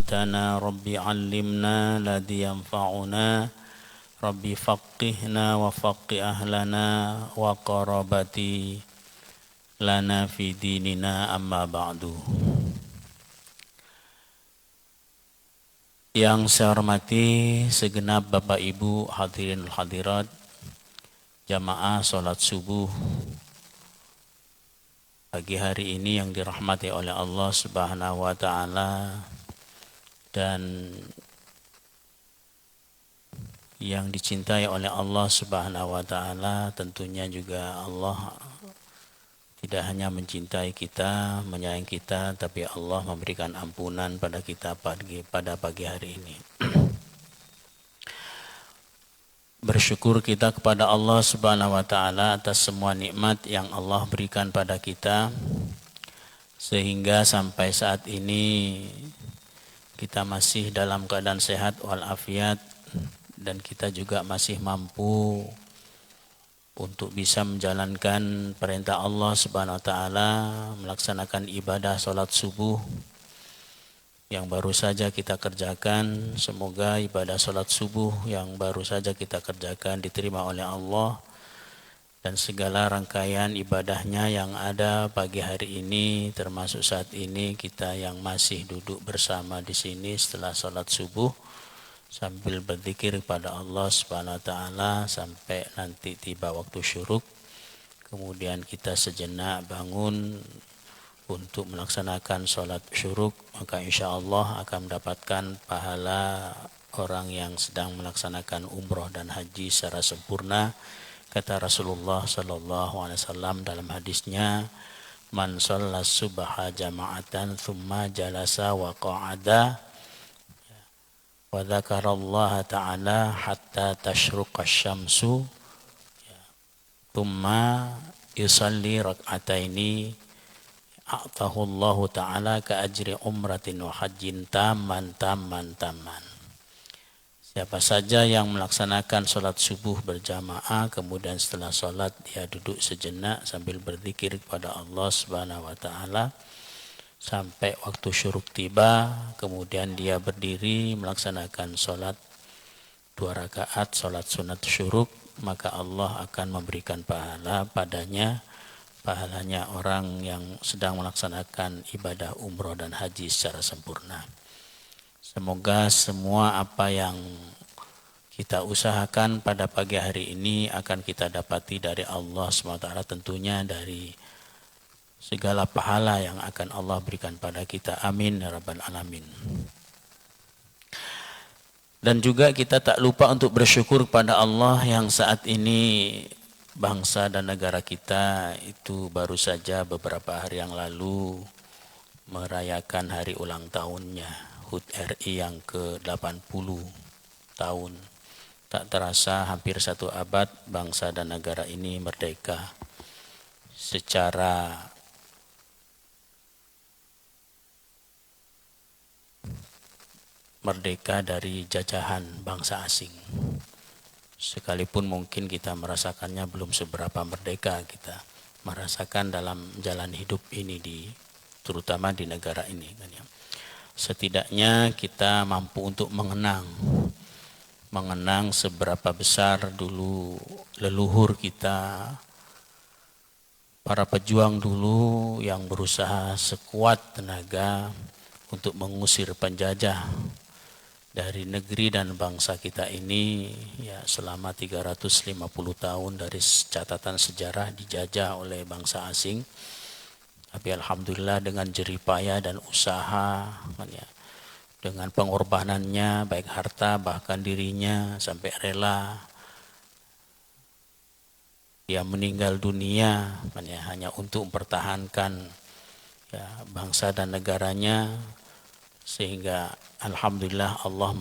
علمتنا رب علمنا الذي ينفعنا رب فقهنا وفقه أهلنا وقرابتي لنا في ديننا أما بعد. Yang saya hormati segenap Bapak Ibu hadirin hadirat jamaah sholat subuh pagi hari ini yang dirahmati oleh Allah Subhanahu wa Ta'ala dan yang dicintai oleh Allah Subhanahu wa Ta'ala. Tentunya juga Allah tidak hanya mencintai kita, menyayangi kita, tapi Allah memberikan ampunan pada kita pada pagi hari ini. Bersyukur kita kepada Allah Subhanahu wa Ta'ala atas semua nikmat yang Allah berikan pada kita, sehingga sampai saat ini kita masih dalam keadaan sehat walafiat, dan kita juga masih mampu untuk bisa menjalankan perintah Allah Subhanahu wa Ta'ala, melaksanakan ibadah sholat subuh yang baru saja kita kerjakan. Semoga ibadah sholat subuh yang baru saja kita kerjakan diterima oleh Allah, dan segala rangkaian ibadahnya yang ada pagi hari ini, termasuk saat ini kita yang masih duduk bersama di sini setelah sholat subuh sambil berzikir kepada Allah Subhanahu wa Ta'ala sampai nanti tiba waktu syuruk. Kemudian kita sejenak bangun untuk melaksanakan sholat syuruk, maka insya Allah akan mendapatkan pahala orang yang sedang melaksanakan umroh dan haji secara sempurna. Kata Rasulullah SAW dalam hadisnya, man shalla subha jama'atan thumma jalasa wa qa'ada wa dzakarallaha ta'ala hatta tashruqa syamsu thumma yusalli rak'ataini a'tahu Allah ta'ala ka ajri umratin wa hajjin tamman. Siapa saja yang melaksanakan sholat subuh berjamaah, kemudian setelah sholat dia duduk sejenak sambil berzikir kepada Allah Subhanahu wa Ta'ala sampai waktu syuruk tiba, kemudian dia berdiri melaksanakan sholat 2 rakaat sholat sunat syuruk, maka Allah akan memberikan pahala padanya, pahalanya orang yang sedang melaksanakan ibadah umroh dan haji secara sempurna. Semoga semua apa yang kita usahakan pada pagi hari ini akan kita dapati dari Allah SWT, tentunya dari segala pahala yang akan Allah berikan pada kita. Amin ya rabbal alamin. Dan juga kita tak lupa untuk bersyukur kepada Allah yang saat ini bangsa dan negara kita itu baru saja beberapa hari yang lalu merayakan hari ulang tahunnya HUT RI yang ke-80 tahun. Tak terasa hampir 1 abad bangsa dan negara ini merdeka secara merdeka dari jajahan bangsa asing. Sekalipun mungkin kita merasakannya belum seberapa merdeka, kita merasakan dalam jalan hidup ini terutama di negara ini kan ya. Setidaknya kita mampu untuk mengenang seberapa besar dulu leluhur kita, para pejuang dulu yang berusaha sekuat tenaga untuk mengusir penjajah dari negeri dan bangsa kita ini ya, selama 350 tahun dari catatan sejarah dijajah oleh bangsa asing. Tapi alhamdulillah dengan jerih payah dan usaha kan ya, dengan pengorbanannya baik harta bahkan dirinya, sampai rela dia meninggal dunia kan ya, hanya untuk mempertahankan ya, bangsa dan negaranya, sehingga alhamdulillah Allah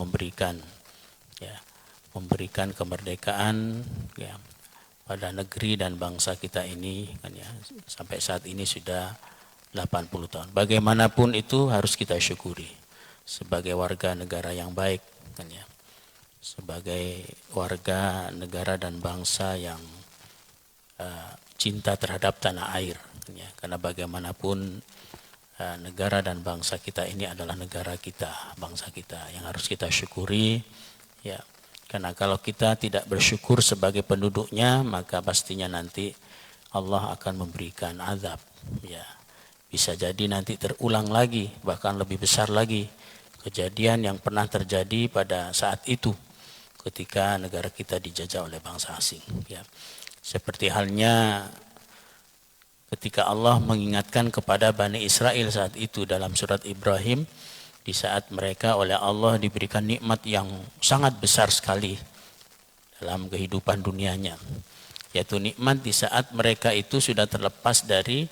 memberikan kemerdekaan ya pada negeri dan bangsa kita ini kan ya, sampai saat ini sudah 80 tahun. Bagaimanapun itu harus kita syukuri sebagai warga negara yang baik kan ya, sebagai warga negara dan bangsa yang cinta terhadap tanah air kan ya, karena bagaimanapun negara dan bangsa kita ini adalah negara kita, bangsa kita yang harus kita syukuri, ya. Karena kalau kita tidak bersyukur sebagai penduduknya, maka pastinya nanti Allah akan memberikan azab, ya. Bisa jadi nanti terulang lagi, bahkan lebih besar lagi kejadian yang pernah terjadi pada saat itu ketika negara kita dijajah oleh bangsa asing, ya. Seperti halnya ketika Allah mengingatkan kepada Bani Israel saat itu dalam surat Ibrahim, di saat mereka oleh Allah diberikan nikmat yang sangat besar sekali dalam kehidupan dunianya, yaitu nikmat di saat mereka itu sudah terlepas dari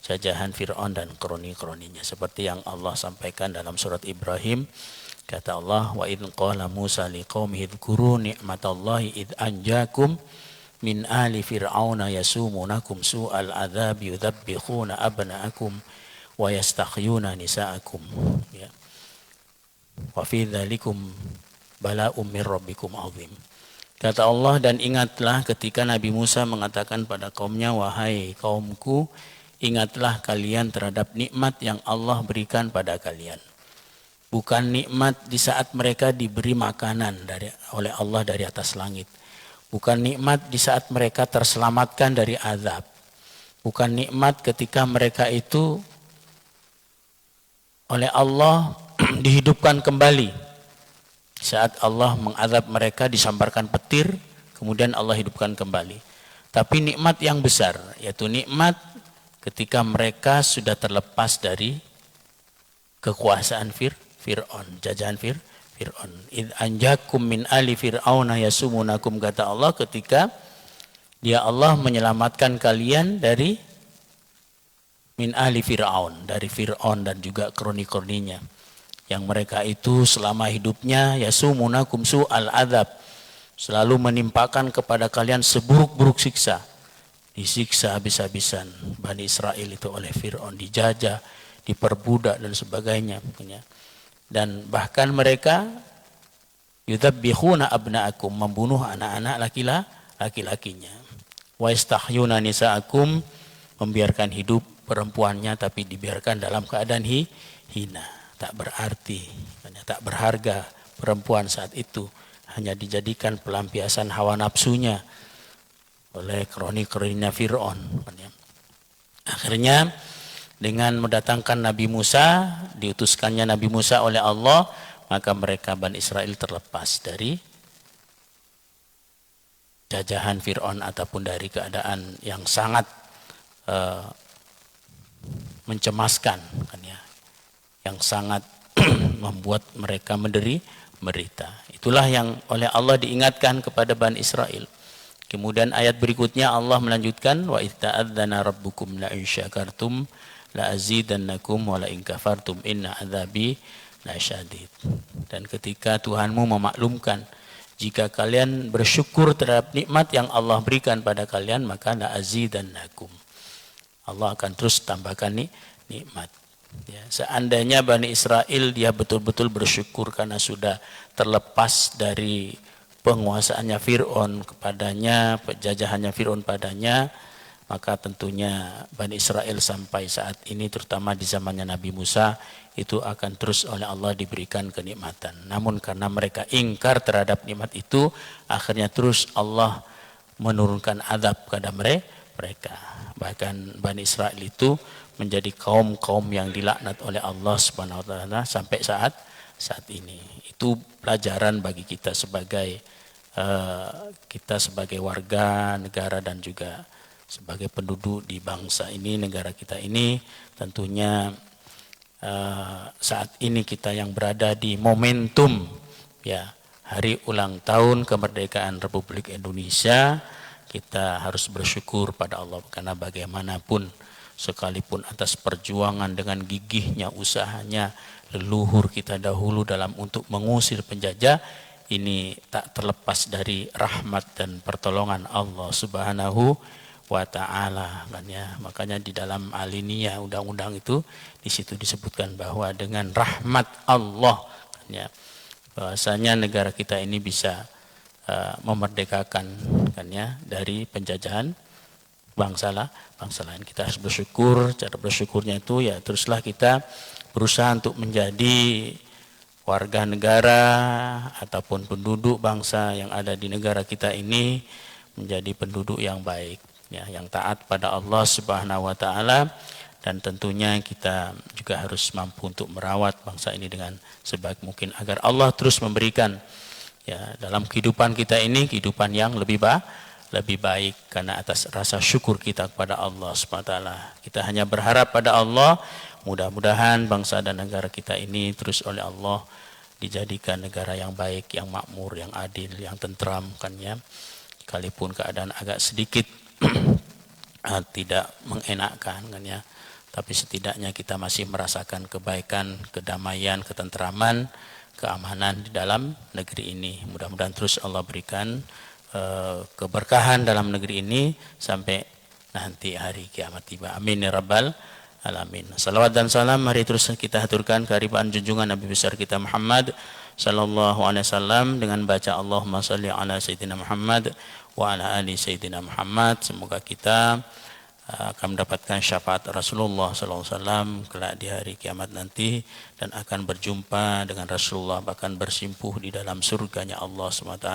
jajahan Fir'aun dan kroni-kroninya, seperti yang Allah sampaikan dalam surat Ibrahim. Kata Allah, wa idh qala Musa liqaumihi dzkuru ni'matallahi idh anjakum min ali fir'auna yasumunakum su'al adzab yudzabbihuna abna'akum wa yastakhyuna nisa'akum, ya. Wa fi dzalikum bala'um mir rabbikum azim. Kata Allah, dan ingatlah ketika Nabi Musa mengatakan pada kaumnya, wahai kaumku, ingatlah kalian terhadap nikmat yang Allah berikan pada kalian. Bukan nikmat di saat mereka diberi makanan oleh Allah dari atas langit. Bukan nikmat di saat mereka terselamatkan dari azab. Bukan nikmat ketika mereka itu oleh Allah dihidupkan kembali. Saat Allah mengazab mereka disambarkan petir, kemudian Allah hidupkan kembali. Tapi nikmat yang besar, yaitu nikmat ketika mereka sudah terlepas dari kekuasaan Fir'aun, jajahan Fir'aun. Idh anjakum min ali fir'auna yasumunakum, kata Allah, ketika dia Allah menyelamatkan kalian dari min ali Fir'aun, dari Fir'aun dan juga kroni-kroninya, yang mereka itu selama hidupnya yasumunakum su'al adzab, selalu menimpakan kepada kalian seburuk-buruk siksa. Disiksa habis-habisan Bani Israel itu oleh Fir'aun, dijajah, diperbudak dan sebagainya. Dan bahkan mereka yudzabbihuna abna'akum, membunuh anak-anak laki-lakinya. Wa yastahyuna nisa'akum, membiarkan hidup perempuannya tapi dibiarkan dalam keadaan hina, tak berarti, tak berharga perempuan saat itu, hanya dijadikan pelampiasan hawa nafsunya oleh kroni-kroninya Fir'aun. Akhirnya dengan mendatangkan Nabi Musa, diutuskannya Nabi Musa oleh Allah, maka mereka Bani Israel terlepas dari jajahan Fir'aun ataupun dari keadaan yang sangat mencemaskan, kan ya, yang sangat membuat mereka menderita. Itulah yang oleh Allah diingatkan kepada Bani Israel. Kemudian ayat berikutnya Allah melanjutkan, wa idz ta'adzana rabbukum la in syakartum la azidannakum wa la in kafartum inna adzabi lasyadid. Dan ketika Tuhanmu memaklumkan, jika kalian bersyukur terhadap nikmat yang Allah berikan pada kalian, maka la azidannakum, Allah akan terus tambahkan nikmat. Ya, seandainya Bani Israel dia betul-betul bersyukur karena sudah terlepas dari penguasaannya Fir'aun kepadanya, penjajahannya Fir'aun padanya, maka tentunya Bani Israel sampai saat ini, terutama di zamannya Nabi Musa, itu akan terus oleh Allah diberikan kenikmatan. Namun karena mereka ingkar terhadap nikmat itu, akhirnya terus Allah menurunkan azab kepada mereka. Bahkan Bani Israel itu menjadi kaum-kaum yang dilaknat oleh Allah Subhanahu wa taala sampai saat ini. Itu pelajaran bagi kita sebagai warga negara dan juga sebagai penduduk di bangsa ini, negara kita ini. Tentunya saat ini kita yang berada di momentum, ya, hari ulang tahun kemerdekaan Republik Indonesia, kita harus bersyukur pada Allah, karena bagaimanapun sekalipun atas perjuangan dengan gigihnya, usahanya leluhur kita dahulu dalam untuk mengusir penjajah, ini tak terlepas dari rahmat dan pertolongan Allah Subhanahu wa taala, kan ya. Makanya di dalam alinea undang-undang itu di situ disebutkan bahwa dengan rahmat Allah, kan ya, bahwasanya negara kita ini bisa memerdekakan, kan ya, dari penjajahan bangsa lain. Kita harus bersyukur. Cara bersyukurnya itu ya teruslah kita berusaha untuk menjadi warga negara ataupun penduduk bangsa yang ada di negara kita ini menjadi penduduk yang baik, ya, yang taat pada Allah Subhanahu wa taala, dan tentunya kita juga harus mampu untuk merawat bangsa ini dengan sebaik mungkin agar Allah terus memberikan, ya, dalam kehidupan kita ini kehidupan yang lebih baik karena atas rasa syukur kita kepada Allah Subhanahu wa taala. Kita hanya berharap pada Allah, mudah-mudahan bangsa dan negara kita ini terus oleh Allah dijadikan negara yang baik, yang makmur, yang adil, yang tentram, kan ya. Sekalipun keadaan agak sedikit tidak mengenakkan, kan ya. Tapi setidaknya kita masih merasakan kebaikan, kedamaian, ketentraman, keamanan di dalam negeri ini. Mudah-mudahan terus Allah berikan keberkahan dalam negeri ini sampai nanti hari kiamat tiba. Amin ya rabbal alamin. Salawat dan salam mari terus kita haturkan kehadiran junjungan Nabi besar kita Muhammad sallallahu alaihi wasallam dengan baca Allahumma shalli ala sayyidina Muhammad wa ala ali sayyidina Muhammad. Semoga kita akan mendapatkan syafaat Rasulullah sallallahu alaihi wasallam kelak di hari kiamat nanti dan akan berjumpa dengan Rasulullah, bahkan bersimpuh di dalam surganya Allah SWT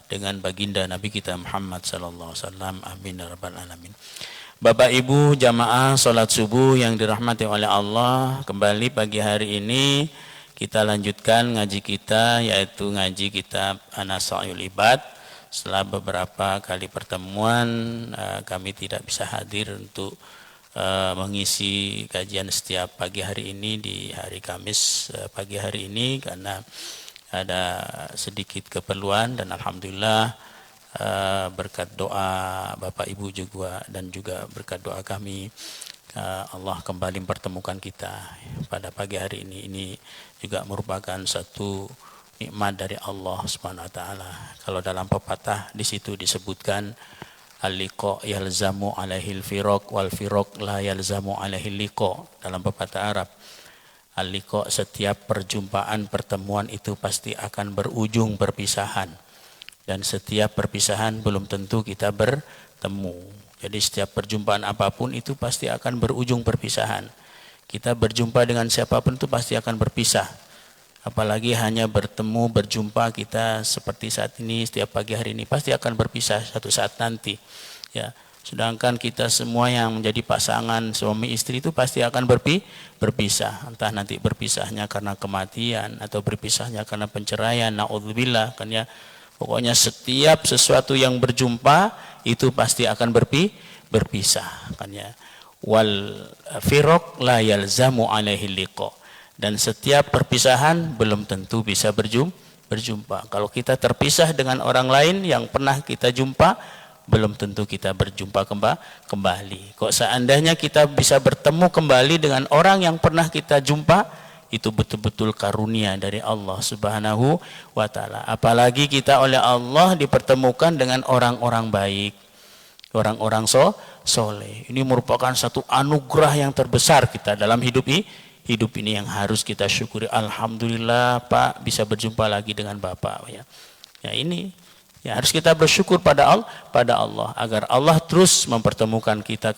dengan baginda Nabi kita Muhammad sallallahu alaihi wasallam. Amin ya rabbal alamin. Bapak Ibu jamaah salat subuh yang dirahmati oleh Allah, kembali pagi hari ini kita lanjutkan ngaji kita, yaitu ngaji kitab An-Nasaihul Ibad. Setelah beberapa kali pertemuan kami tidak bisa hadir untuk mengisi kajian setiap pagi hari ini di hari Kamis pagi hari ini karena ada sedikit keperluan, dan alhamdulillah berkat doa Bapak Ibu juga dan juga berkat doa kami Allah kembali mempertemukan kita pada pagi hari ini. Ini juga merupakan satu nikmat dari Allah Subhanahu wa taala. Kalau dalam pepatah di situ disebutkan al-liqa yalzamu alaihil firaq wal firaq la yalzamu alaihil liqa. Dalam pepatah Arab, al-liqa setiap perjumpaan pertemuan itu pasti akan berujung perpisahan, dan setiap perpisahan belum tentu kita bertemu. Jadi setiap perjumpaan apapun itu pasti akan berujung perpisahan. Kita berjumpa dengan siapapun itu pasti akan berpisah. Apalagi hanya bertemu, berjumpa kita seperti saat ini, setiap pagi hari ini, pasti akan berpisah satu saat nanti. Ya, sedangkan kita semua yang menjadi pasangan suami istri itu pasti akan berpisah. Entah nanti berpisahnya karena kematian atau berpisahnya karena penceraian, naudzubillah, kan ya. Pokoknya setiap sesuatu yang berjumpa itu pasti akan berpisah, kan ya. Wal firaq la yalzamu alaihi liqa. Dan setiap perpisahan belum tentu bisa berjumpa. Kalau kita terpisah dengan orang lain yang pernah kita jumpa, belum tentu kita berjumpa kembali. Kok seandainya kita bisa bertemu kembali dengan orang yang pernah kita jumpa, itu betul-betul karunia dari Allah Subhanahu wa taala. Apalagi kita oleh Allah dipertemukan dengan orang-orang baik, orang-orang soleh. Ini merupakan satu anugerah yang terbesar kita dalam hidup ini yang harus kita syukuri. Alhamdulillah Pak bisa berjumpa lagi dengan Bapak, ya. Ya ini ya harus kita bersyukur pada Allah agar Allah terus mempertemukan kita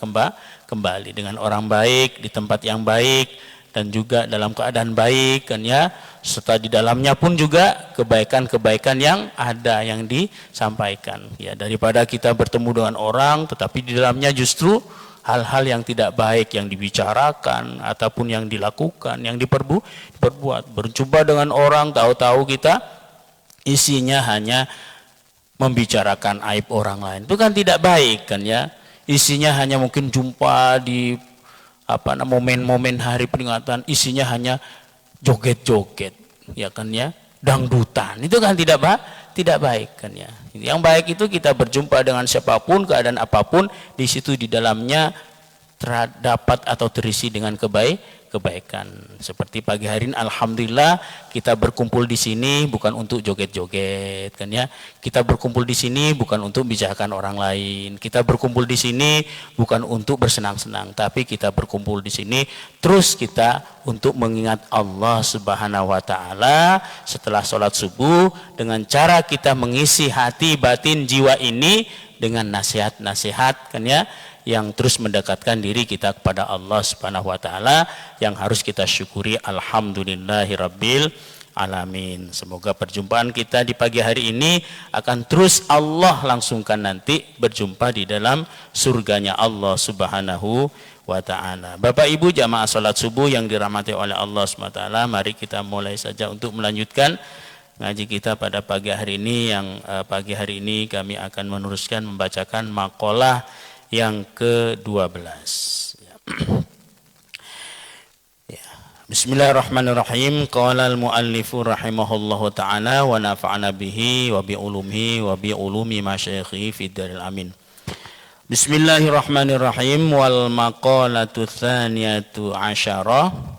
kembali dengan orang baik di tempat yang baik dan juga dalam keadaan baik, kan ya. Serta di dalamnya pun juga kebaikan-kebaikan yang ada yang disampaikan, ya, daripada kita bertemu dengan orang tetapi di dalamnya justru hal-hal yang tidak baik yang dibicarakan ataupun yang dilakukan, yang diperbuat. Berjumpa dengan orang tahu-tahu kita isinya hanya membicarakan aib orang lain, itu kan tidak baik, kan ya. Isinya hanya mungkin jumpa di momen-momen hari peringatan, isinya hanya joget-joget, ya kan ya, dangdutan, itu kan tidak baik, kan ya. Yang baik itu kita berjumpa dengan siapapun, keadaan apapun, di situ di dalamnya terdapat atau terisi dengan kebaikan. Seperti pagi hari ini alhamdulillah kita berkumpul di sini bukan untuk joget-joget, kan ya. Kita berkumpul di sini bukan untuk bicarakan orang lain. Kita berkumpul di sini bukan untuk bersenang-senang, tapi kita berkumpul di sini terus kita untuk mengingat Allah Subhanahu wa taala setelah sholat subuh, dengan cara kita mengisi hati batin jiwa ini dengan nasihat-nasihat, kan ya, yang terus mendekatkan diri kita kepada Allah Subhanahu wa taala, yang harus kita syukuri. Alhamdulillahirabbil alamin. Semoga perjumpaan kita di pagi hari ini akan terus Allah langsungkan nanti berjumpa di dalam surganya Allah Subhanahu wa ta'ala. Bapak Ibu jamaah salat subuh yang dirahmati oleh Allah Subhanahu wa ta'ala, mari kita mulai saja untuk melanjutkan ngaji kita pada pagi hari ini, yang pagi hari ini kami akan meneruskan membacakan makalah yang ke-12. Ya. Bismillahirrahmanirrahim. Qala al-muallifu rahimahullahu ta'ala wa nafa'ana bihi wa bi ulumihi wa bi ulumi masyayikhi fid daril amin. Bismillahirrahmanirrahim. Wal maqalatu tsaniyatu asyarah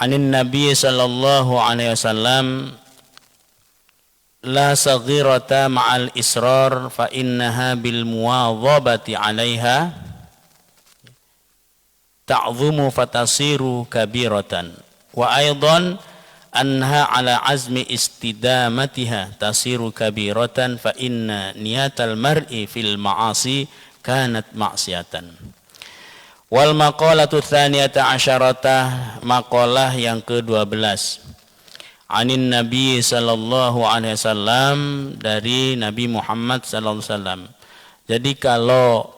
anin Nabi sallallahu alaihi wasallam, la saghirata ma'al israr fa innaha bil muwadhabati 'alaiha ta'dhumu fatasiru kabiratan, wa aidan anha 'ala azmi istidamatiha tasiru kabiratan fa inna niyatal mar'i fil ma'asi kanat ma'siyatan. Wal maqalatu tsaniyata asyarata, maqalah yang ke-12, anin Nabi sallallahu alaihi wasallam, dari Nabi Muhammad sallallahu alaihi wasallam. Jadi kalau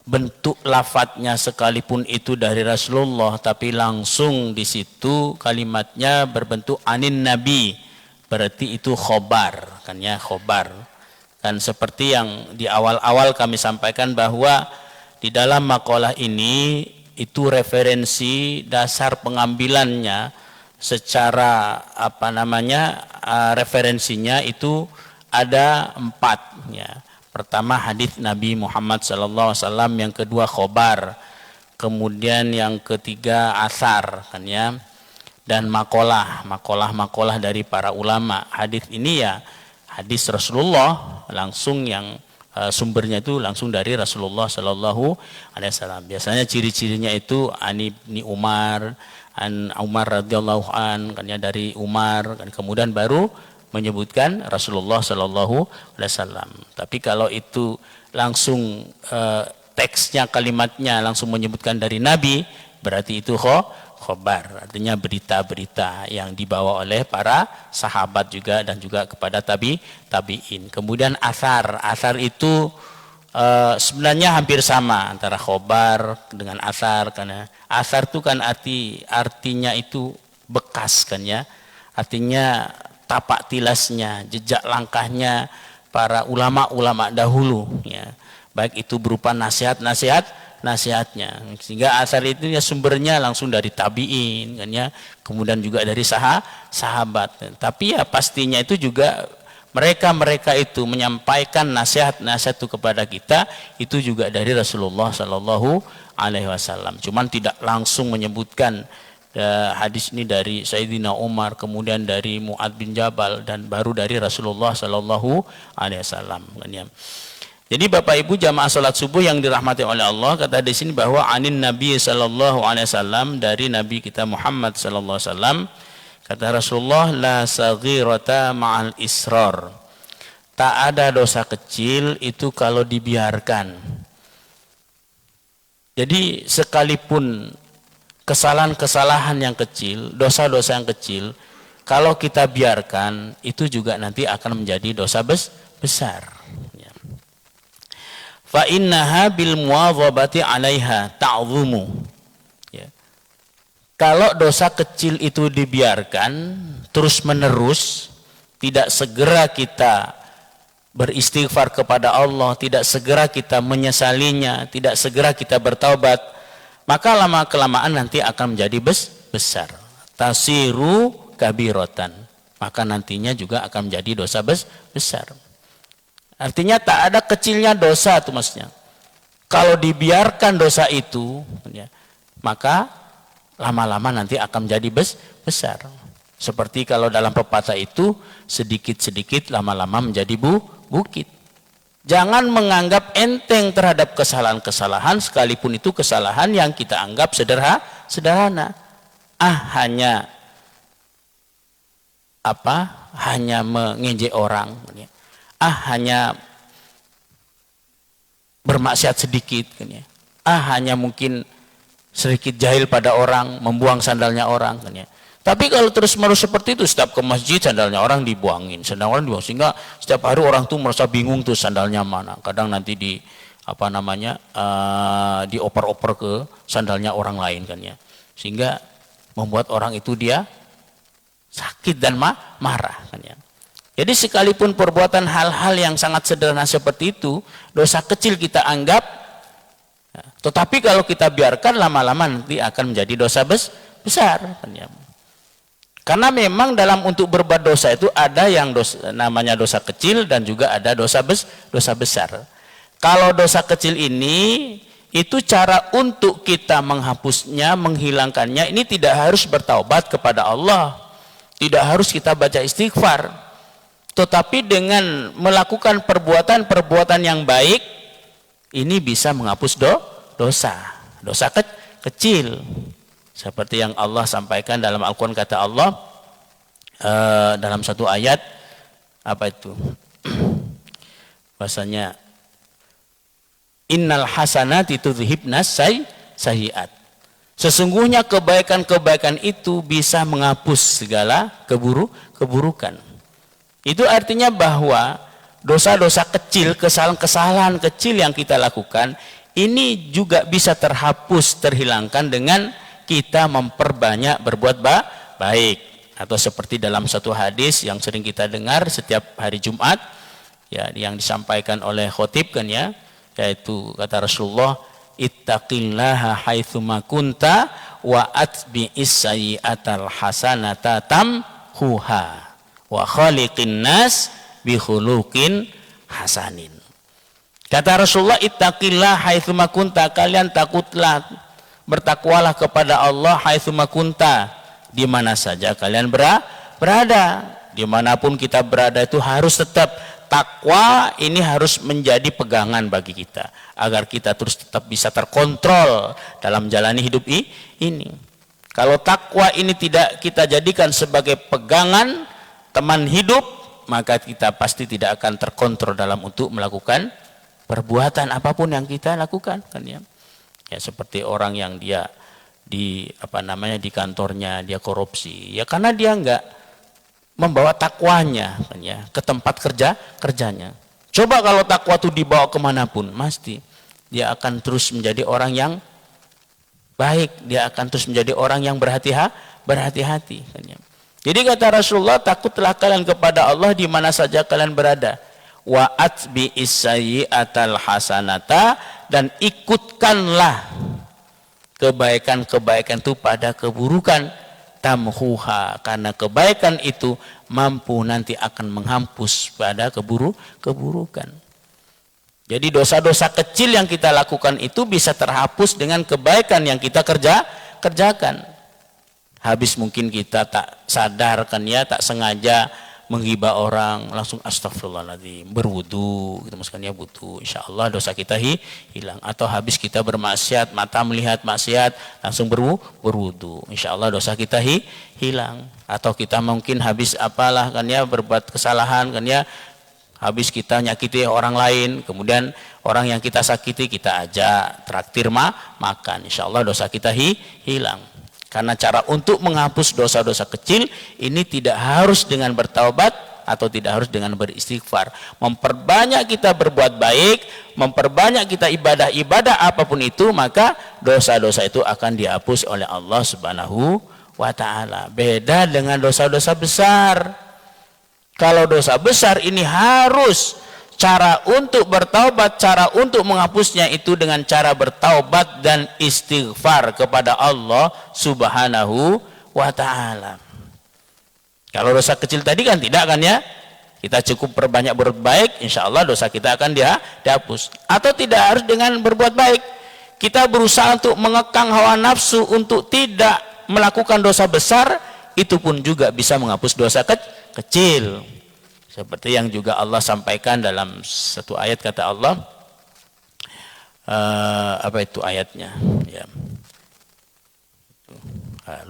bentuk lafadznya sekalipun itu dari Rasulullah, tapi langsung di situ kalimatnya berbentuk anin Nabi, berarti itu khobar, kan ya, khobar. Dan seperti yang di awal-awal kami sampaikan bahwa di dalam makalah ini itu referensi dasar pengambilannya secara referensinya itu ada 4 ya. Pertama hadis Nabi Muhammad SAW, yang kedua khobar, kemudian yang ketiga asar, kan ya, dan makalah dari para ulama. Hadis ini ya hadis Rasulullah langsung, yang sumbernya itu langsung dari Rasulullah Sallallahu Alaihi Wasallam. Biasanya ciri-cirinya itu Ibni Umar, an Umar radhiyallahu an, kan ya, dari Umar, kan, kemudian baru menyebutkan Rasulullah Sallallahu Alaihi Wasallam. Tapi kalau itu langsung teksnya, kalimatnya langsung menyebutkan dari Nabi, berarti itu khobar, artinya berita-berita yang dibawa oleh para sahabat juga dan juga kepada tabi'in. Kemudian asar itu sebenarnya hampir sama antara khobar dengan asar, karena asar itu kan artinya itu bekas, kan ya, artinya tapak tilasnya, jejak langkahnya para ulama-ulama dahulu ya, baik itu berupa nasihatnya, sehingga asar itu ya sumbernya langsung dari tabi'in, kan ya, kemudian juga dari sahabat. Tapi ya pastinya itu juga mereka itu menyampaikan nasihat itu kepada kita, itu juga dari Rasulullah Sallallahu Alaihi Wasallam. Cuman tidak langsung menyebutkan hadis ini dari Sayyidina Umar, kemudian dari Mu'adz bin Jabal, dan baru dari Rasulullah Sallallahu Alaihi Wasallam, kan ya. Jadi Bapak Ibu jamaah salat subuh yang dirahmati oleh Allah, kata di sini bahwa anin Nabi sallallahu alaihi wasallam, dari Nabi kita Muhammad sallallahu alaihi wasallam, kata Rasulullah, la saghirata ma'al israr. Tak ada dosa kecil itu kalau dibiarkan. Jadi sekalipun kesalahan-kesalahan yang kecil, dosa-dosa yang kecil, kalau kita biarkan itu juga nanti akan menjadi dosa besar. Fa innaha bil muwadhabati 'alaiha ta'dhumu. Ya. Kalau dosa kecil itu dibiarkan terus menerus, tidak segera kita beristighfar kepada Allah, tidak segera kita menyesalinya, tidak segera kita bertaubat, maka lama kelamaan nanti akan menjadi besar. Tasiru kabiratan, maka nantinya juga akan menjadi dosa besar. Artinya tak ada kecilnya dosa itu maksudnya. Kalau dibiarkan dosa itu, ya, maka lama-lama nanti akan menjadi besar. Seperti kalau dalam pepatah itu, sedikit-sedikit lama-lama menjadi bukit. Jangan menganggap enteng terhadap kesalahan-kesalahan, sekalipun itu kesalahan yang kita anggap sederhana. Hanya mengejek orang, hanya bermaksiat sedikit kan ya. Hanya mungkin sedikit jahil pada orang, membuang sandalnya orang kan ya. Tapi kalau terus-menerus seperti itu, setiap ke masjid sandalnya orang dibuangin, sandal orang dibuang, sehingga setiap hari orang tuh merasa bingung tuh sandalnya mana. Kadang nanti di apa namanya dioper-oper ke sandalnya orang lain kan ya. Sehingga membuat orang itu dia sakit dan marah kan ya. Jadi sekalipun perbuatan hal-hal yang sangat sederhana seperti itu, dosa kecil kita anggap, tetapi kalau kita biarkan lama-lama nanti akan menjadi dosa besar kan ya. Karena memang dalam untuk berbuat dosa itu ada yang namanya dosa kecil dan juga ada dosa besar. Kalau dosa kecil ini itu cara untuk kita menghapusnya, menghilangkannya, ini tidak harus bertaubat kepada Allah. Tidak harus kita baca istighfar. Tetapi dengan melakukan perbuatan-perbuatan yang baik, ini bisa menghapus dosa kecil. Seperti yang Allah sampaikan dalam Al-Quran, kata Allah dalam satu ayat, apa itu? Bahasanya, innal hasanati tudhibnas sayyi'at. Sesungguhnya kebaikan-kebaikan itu bisa menghapus segala keburukan. Itu artinya bahwa dosa-dosa kecil, kesalahan-kesalahan kecil yang kita lakukan, ini juga bisa terhapus, terhilangkan dengan kita memperbanyak berbuat baik. Atau seperti dalam satu hadis yang sering kita dengar setiap hari Jumat ya, yang disampaikan oleh khotib kan ya, yaitu kata Rasulullah, ittaqillaha haitsuma kunta wa atbi'is sayyi'atal hasanata tamhuha wa khaliqin nas bi khuluqin hasanin. Kata Rasulullah, ittaqillah haitsuma kunta, kalian takutlah, bertakwalah kepada Allah haitsuma kunta, di mana saja kalian berada. Dimanapun kita berada itu harus tetap takwa, ini harus menjadi pegangan bagi kita agar kita terus tetap bisa terkontrol dalam jalani hidup ini. Kalau takwa ini tidak kita jadikan sebagai pegangan teman hidup, maka kita pasti tidak akan terkontrol dalam untuk melakukan perbuatan apapun yang kita lakukan kan ya. Ya seperti orang yang dia di di kantornya dia korupsi, ya karena dia enggak membawa takwanya kan ya ke tempat kerjanya. Coba kalau takwa itu dibawa kemanapun, pasti dia akan terus menjadi orang yang baik, dia akan terus menjadi orang yang berhati-hati kan ya. Jadi kata Rasulullah, takutlah kalian kepada Allah di mana saja kalian berada. Wa atbi'is sayyi'atal hasanata, dan ikutkanlah kebaikan-kebaikan itu pada keburukan, tamhuha, karena kebaikan itu mampu nanti akan menghapus pada keburukan. Jadi dosa-dosa kecil yang kita lakukan itu bisa terhapus dengan kebaikan yang kita kerjakan. Habis mungkin kita tak sadar kan ya, tak sengaja menghibah orang, langsung astagfirullahaladzim, berwudu, kita masukkan ya wudu, insya Allah dosa kita hilang. Atau habis kita bermaksiat, mata melihat maksiat, langsung berwudu, insya Allah dosa kita hilang. Atau kita mungkin habis apalah kan ya, berbuat kesalahan kan ya, habis kita nyakiti orang lain, kemudian orang yang kita sakiti kita ajak traktir makan, insya Allah dosa kita hilang. Karena cara untuk menghapus dosa-dosa kecil ini tidak harus dengan bertaubat atau tidak harus dengan beristighfar. Memperbanyak kita berbuat baik, memperbanyak kita ibadah-ibadah apapun itu, maka dosa-dosa itu akan dihapus oleh Allah Subhanahu wa ta'ala. Beda dengan dosa-dosa besar. Kalau dosa besar ini harus cara untuk bertaubat, cara untuk menghapusnya itu dengan cara bertaubat dan istighfar kepada Allah Subhanahu wa ta'ala. Kalau dosa kecil tadi kan tidak kan ya, kita cukup perbanyak berbaik, insya Allah dosa kita akan dihapus. Atau tidak harus dengan berbuat baik, kita berusaha untuk mengekang hawa nafsu untuk tidak melakukan dosa besar, itu pun juga bisa menghapus dosa kecil. Seperti yang juga Allah sampaikan dalam satu ayat, kata Allah, apa itu ayatnya? Ya.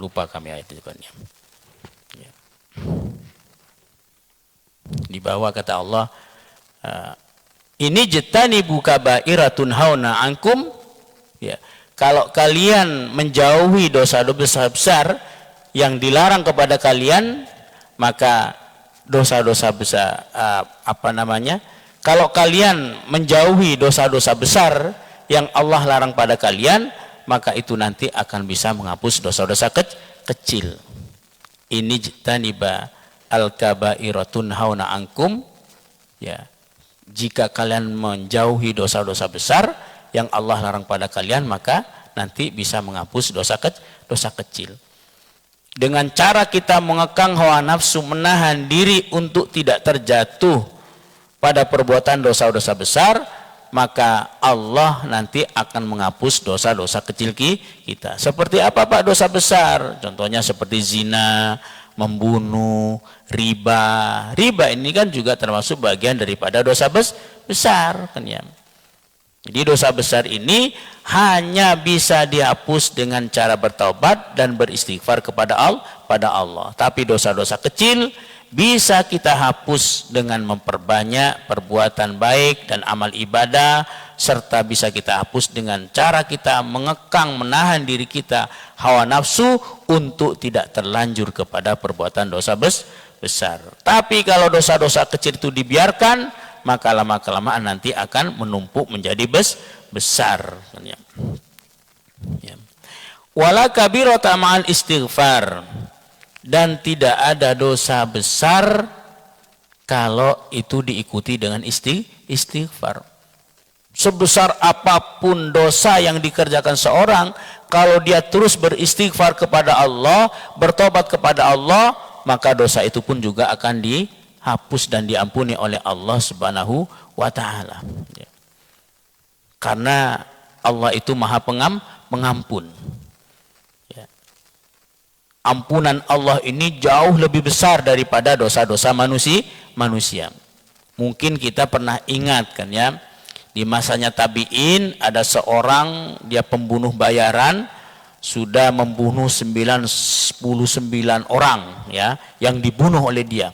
Lupa kami ayat itu kan ya. Di bawah kata Allah, Ini jtanibu kabairatun hauna ankum, ya. Kalau kalian menjauhi dosa-dosa besar yang dilarang kepada kalian, maka dosa-dosa besar kalau kalian menjauhi dosa-dosa besar yang Allah larang pada kalian, maka itu nanti akan bisa menghapus dosa-dosa kecil. Ini jtaniba al-kabairatun hauna ankum, ya. Jika kalian menjauhi dosa-dosa besar yang Allah larang pada kalian, maka nanti bisa menghapus dosa kecil. Dengan cara kita mengekang hawa nafsu, menahan diri untuk tidak terjatuh pada perbuatan dosa-dosa besar, maka Allah nanti akan menghapus dosa-dosa kecil kita. Seperti apa Pak dosa besar? Contohnya seperti zina, membunuh, riba. Riba ini kan juga termasuk bagian daripada dosa besar kan ya. Jadi dosa besar ini hanya bisa dihapus dengan cara bertaubat dan beristighfar kepada Allah. Tapi dosa-dosa kecil bisa kita hapus dengan memperbanyak perbuatan baik dan amal ibadah, serta bisa kita hapus dengan cara kita mengekang, menahan diri kita hawa nafsu untuk tidak terlanjur kepada perbuatan dosa besar. Tapi kalau dosa-dosa kecil itu dibiarkan, maka lama-kelamaan nanti akan menumpuk menjadi besar. Wala kabirata ma'al istighfar, dan tidak ada dosa besar kalau itu diikuti dengan istighfar. Sebesar apapun dosa yang dikerjakan seorang, kalau dia terus beristighfar kepada Allah, bertobat kepada Allah, maka dosa itu pun juga akan dihapus dan diampuni oleh Allah Subhanahu wa ta'ala. Karena Allah itu maha pengampun. Ampunan Allah ini jauh lebih besar daripada dosa-dosa manusia. Mungkin kita pernah ingat kan ya, di masanya tabi'in ada seorang, dia pembunuh bayaran, sudah membunuh 99 orang ya, yang dibunuh oleh dia.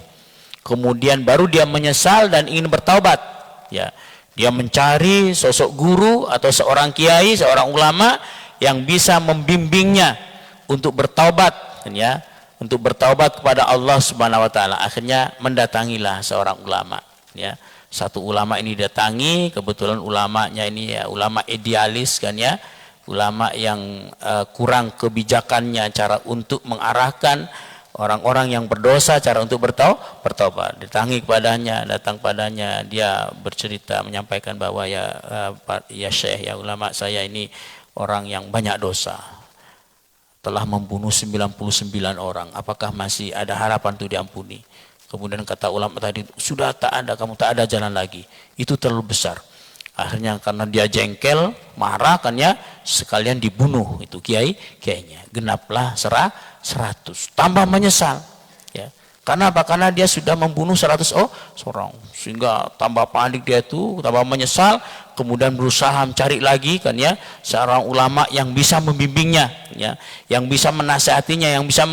Kemudian baru dia menyesal dan ingin bertaubat ya. Dia mencari sosok guru atau seorang kiai, seorang ulama yang bisa membimbingnya untuk bertaubat ya, untuk bertaubat kepada Allah Subhanahu wa taala. Akhirnya mendatangilah seorang ulama ya. Satu ulama ini datangi, kebetulan ulamanya ini ya ulama idealis kan ya, ulama yang kurang kebijakannya cara untuk mengarahkan orang-orang yang berdosa cara untuk bertaubat. Datangi kepadanya, datang padanya, dia bercerita menyampaikan bahwa ya Syekh, ya ulama, saya ini orang yang banyak dosa, telah membunuh 99 orang, apakah masih ada harapan untuk diampuni? Kemudian kata ulama tadi, sudah tak ada, kamu tak ada jalan lagi, itu terlalu besar. Akhirnya karena dia jengkel, marah kan ya, sekalian dibunuh itu kiainya. Genaplah 100, tambah menyesal ya. Karena apa? Karena dia sudah membunuh 100 orang, sehingga tambah panik dia itu, tambah menyesal. Kemudian berusaha mencari lagi kan ya seorang ulama yang bisa membimbingnya ya, yang bisa menasihatinya, yang bisa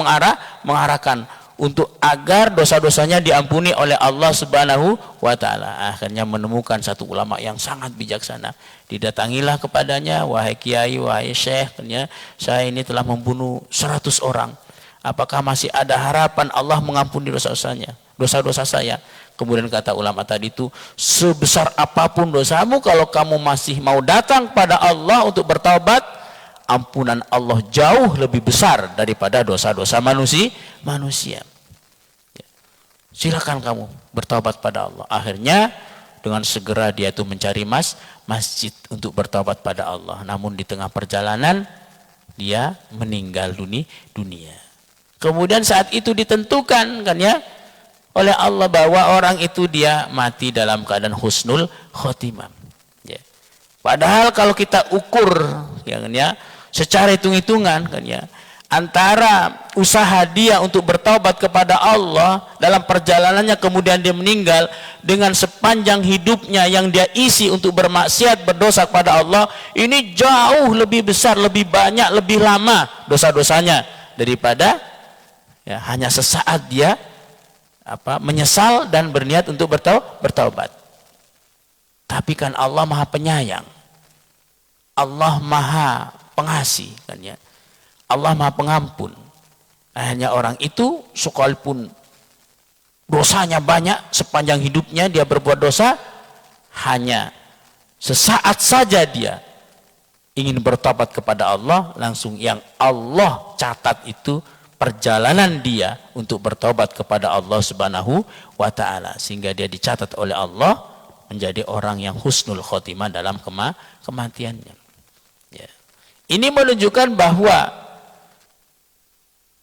mengarahkan untuk agar dosa-dosanya diampuni oleh Allah Subhanahu wa taala. Akhirnya menemukan satu ulama yang sangat bijaksana. Didatangilah kepadanya, wahai kiai, wahai syekh, kan ya, saya ini telah membunuh 100 orang. Apakah masih ada harapan Allah mengampuni dosa-dosa saya? Kemudian kata ulama tadi itu, sebesar apapun dosamu, kalau kamu masih mau datang pada Allah untuk bertaubat, ampunan Allah jauh lebih besar daripada dosa-dosa manusia. Silakan kamu bertaubat pada Allah. Akhirnya dengan segera dia itu mencari masjid untuk bertaubat pada Allah. Namun di tengah perjalanan dia meninggal dunia. Kemudian saat itu ditentukan kan ya oleh Allah bahwa orang itu dia mati dalam keadaan husnul khotimah. Ya. Padahal kalau kita ukur ya kan ya secara hitung-hitungan kan ya, antara usaha dia untuk bertaubat kepada Allah dalam perjalanannya kemudian dia meninggal dengan sepanjang hidupnya yang dia isi untuk bermaksiat, berdosa kepada Allah, ini jauh lebih besar, lebih banyak, lebih lama dosa-dosanya daripada ya hanya sesaat dia menyesal dan berniat untuk bertaubat. Tapi kan Allah Maha Penyayang. Allah Maha Pengasih kan ya. Allah Maha Pengampun. Hanya orang itu sekalipun dosanya banyak, sepanjang hidupnya dia berbuat dosa, hanya sesaat saja dia ingin bertobat kepada Allah, langsung yang Allah catat itu perjalanan dia untuk bertobat kepada Allah Subhanahu wa taala, sehingga dia dicatat oleh Allah menjadi orang yang husnul khotimah dalam kematiannya. Ya. Ini menunjukkan bahwa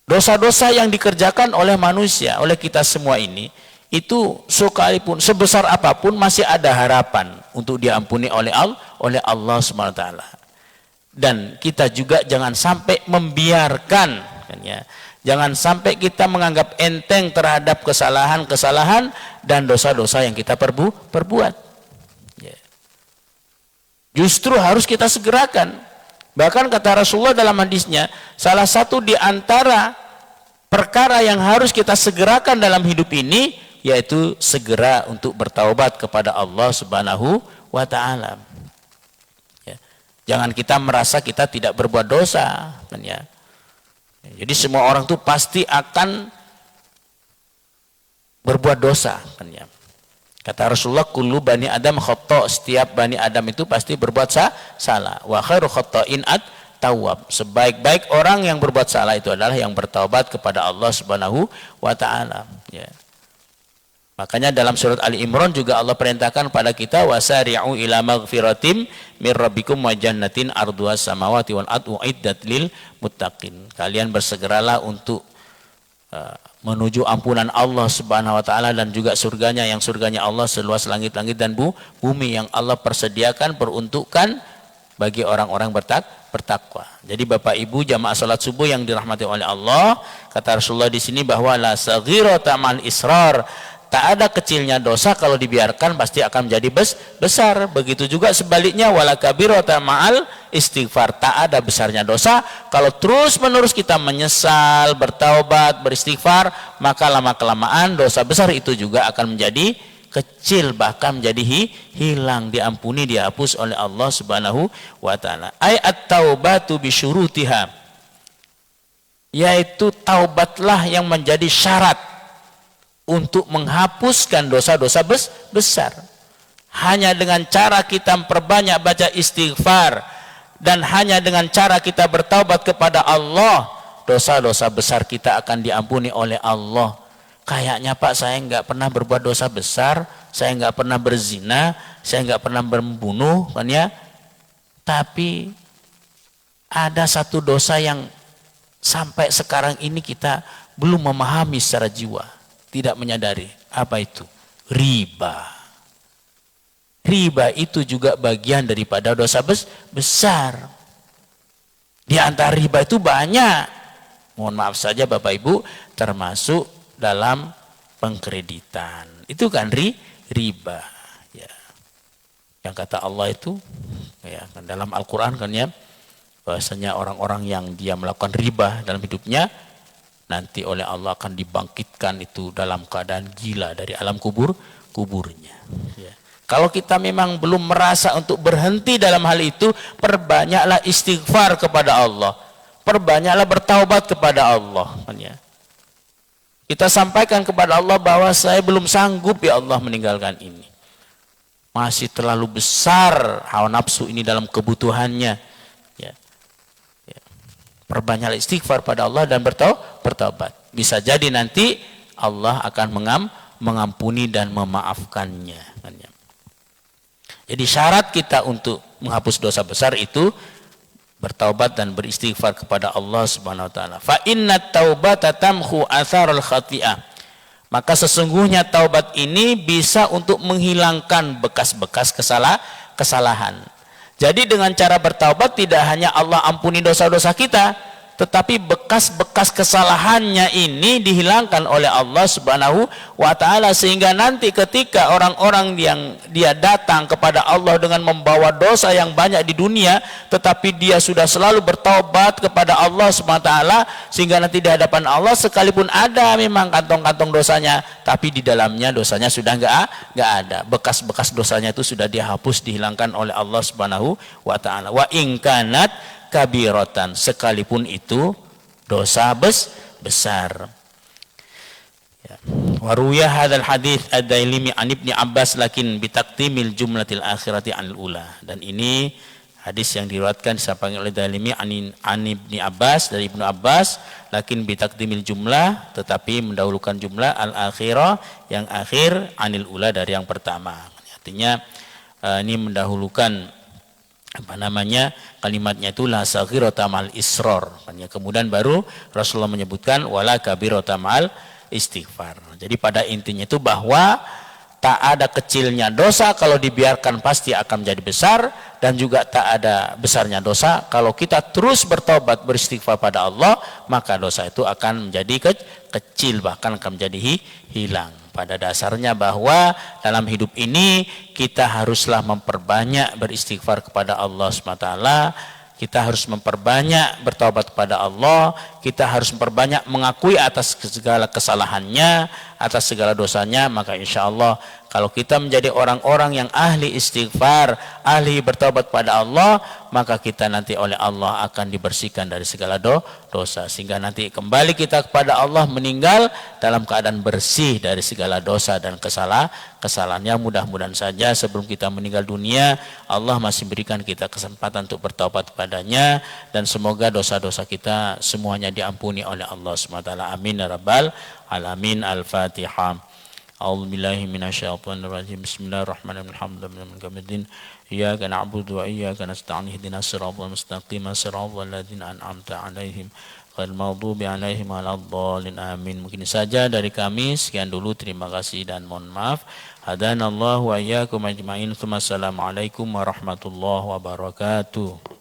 dosa-dosa yang dikerjakan oleh manusia, oleh kita semua ini, itu sekalipun sebesar apapun masih ada harapan untuk diampuni oleh Allah Subhanahu wa taala. Dan kita juga jangan sampai membiarkan kan ya. Jangan sampai kita menganggap enteng terhadap kesalahan-kesalahan dan dosa-dosa yang kita perbuat. Ya. Justru harus kita segerakan. Bahkan kata Rasulullah dalam hadisnya, salah satu di antara perkara yang harus kita segerakan dalam hidup ini, yaitu segera untuk bertaubat kepada Allah Subhanahu wa taala. Ya. Jangan kita merasa kita tidak berbuat dosa, kan ya. Jadi semua orang tuh pasti akan berbuat dosa, kan ya. Kata Rasulullah, kullu bani Adam khata', setiap bani Adam itu pasti berbuat salah. Wa khairu khata'in at-tawwab. Sebaik-baik orang yang berbuat salah itu adalah yang bertaubat kepada Allah Subhanahu wa taala, ya. Makanya dalam surat Ali Imran juga Allah perintahkan pada kita, wasari'u ila maghfiratim mir rabbikum wa jannatin arduhas samawati wal ardu uiddat lil muttaqin. Kalian bersegeralah untuk menuju ampunan Allah Subhanahu wa taala dan juga surganya, yang surganya Allah seluas langit-langit dan bumi, yang Allah persediakan, peruntukkan bagi orang-orang bertakwa. Jadi Bapak Ibu jamaah salat subuh yang dirahmati oleh Allah, kata Rasulullah di sini bahwa la saghirata mal israr, tak ada kecilnya dosa kalau dibiarkan pasti akan menjadi besar. Begitu juga sebaliknya, wala kabirata ma'al istighfar, tak ada besarnya dosa kalau terus menerus kita menyesal, bertaubat, beristighfar, maka lama-kelamaan dosa besar itu juga akan menjadi kecil, bahkan menjadi hilang, diampuni, dihapus oleh Allah Subhanahu wa taala. Ay at-taubatu bisyurutiha, yaitu taubatlah yang menjadi syarat untuk menghapuskan dosa-dosa besar. Hanya dengan cara kita memperbanyak baca istighfar dan hanya dengan cara kita bertaubat kepada Allah, dosa-dosa besar kita akan diampuni oleh Allah. Kayaknya Pak, saya nggak pernah berbuat dosa besar, saya nggak pernah berzina, saya nggak pernah membunuh, kan ya. Tapi ada satu dosa yang sampai sekarang ini kita belum memahami secara jiwa, tidak menyadari. Apa itu? Riba. Riba itu juga bagian daripada dosa besar. Di antara riba itu banyak. Mohon maaf saja Bapak Ibu, termasuk dalam pengkreditan. Itu kan riba. Ya. Yang kata Allah itu, ya, kan dalam Al-Quran kan ya, bahwasanya orang-orang yang dia melakukan riba dalam hidupnya, nanti oleh Allah akan dibangkitkan itu dalam keadaan gila dari alam kuburnya. Ya. Kalau kita memang belum merasa untuk berhenti dalam hal itu, perbanyaklah istighfar kepada Allah, perbanyaklah bertaubat kepada Allah. Ya. Kita sampaikan kepada Allah bahwa saya belum sanggup ya Allah meninggalkan ini. Masih terlalu besar hawa nafsu ini dalam kebutuhannya. Ya. Perbanyaklah istighfar pada Allah dan bertaubat. Bisa jadi nanti Allah akan mengampuni dan memaafkannya. Jadi syarat kita untuk menghapus dosa besar itu bertaubat dan beristighfar kepada Allah Subhanahu wa taala. Fa innat taubata tamhu atharul khati'ah. Maka sesungguhnya taubat ini bisa untuk menghilangkan bekas-bekas kesalahan. Jadi dengan cara bertaubat tidak hanya Allah ampuni dosa-dosa kita, tetapi bekas-bekas kesalahannya ini dihilangkan oleh Allah Subhanahu wa taala, sehingga nanti ketika orang-orang yang dia datang kepada Allah dengan membawa dosa yang banyak di dunia, tetapi dia sudah selalu bertaubat kepada Allah Subhanahu wa taala, sehingga nanti di hadapan Allah sekalipun ada memang kantong-kantong dosanya, tapi di dalamnya dosanya sudah enggak ada. Bekas-bekas dosanya itu sudah dihapus, dihilangkan oleh Allah Subhanahu wa taala. Wa in kanat kabiratan, sekalipun itu dosa besar. Ya. Waruya hadzal hadits ad-Dailimi an Ibnu Abbas lakin bitaqtimil jumlatil akhirati anil ula. Dan ini hadis yang diriwayatkan disampaikan oleh Dailimi an Ibnu Abbas, dari Ibnu Abbas, lakin bitaqtimil jumlah, tetapi mendahulukan jumlah al-akhirah yang akhir, anil ula dari yang pertama. Artinya ini mendahulukan kalimatnya itu la saghirata ma'al israr. Kemudian baru Rasulullah menyebutkan wala kabirata ma'al istighfar. Jadi pada intinya itu bahwa tak ada kecilnya dosa kalau dibiarkan pasti akan menjadi besar, dan juga tak ada besarnya dosa kalau kita terus bertobat beristighfar pada Allah, maka dosa itu akan menjadi kecil, bahkan akan menjadi hilang. Pada dasarnya bahwa dalam hidup ini kita haruslah memperbanyak beristighfar kepada Allah SWT, kita harus memperbanyak bertaubat kepada Allah, kita harus memperbanyak mengakui atas segala kesalahannya, atas segala dosanya. Maka insya Allah kalau kita menjadi orang-orang yang ahli istighfar, ahli bertaubat kepada Allah, maka kita nanti oleh Allah akan dibersihkan dari segala dosa, sehingga nanti kembali kita kepada Allah meninggal dalam keadaan bersih dari segala dosa dan kesalahannya. Mudah-mudahan saja sebelum kita meninggal dunia Allah masih berikan kita kesempatan untuk bertaubat kepadanya, dan semoga dosa-dosa kita semuanya diampuni oleh Allah SWT. Amin ya rabbal alamin. Al-Fatihah. A'udzubillahi minasyaitonirrajim. Bismillahirrahmanirrahim. Alhamdulillahirabbil iyyaka na'budu wa iyyaka nasta'in. Ihdinas siratal mustaqim, siratal ladzina an'amta 'alaihim ghairil maghdubi 'alaihim waladdallin. Amin. Mungkin saja dari kami, sekian dulu, terima kasih dan mohon maaf. Hadanallahu wa iyyakum ajmain. Assalamualaikum warahmatullahi wabarakatuh.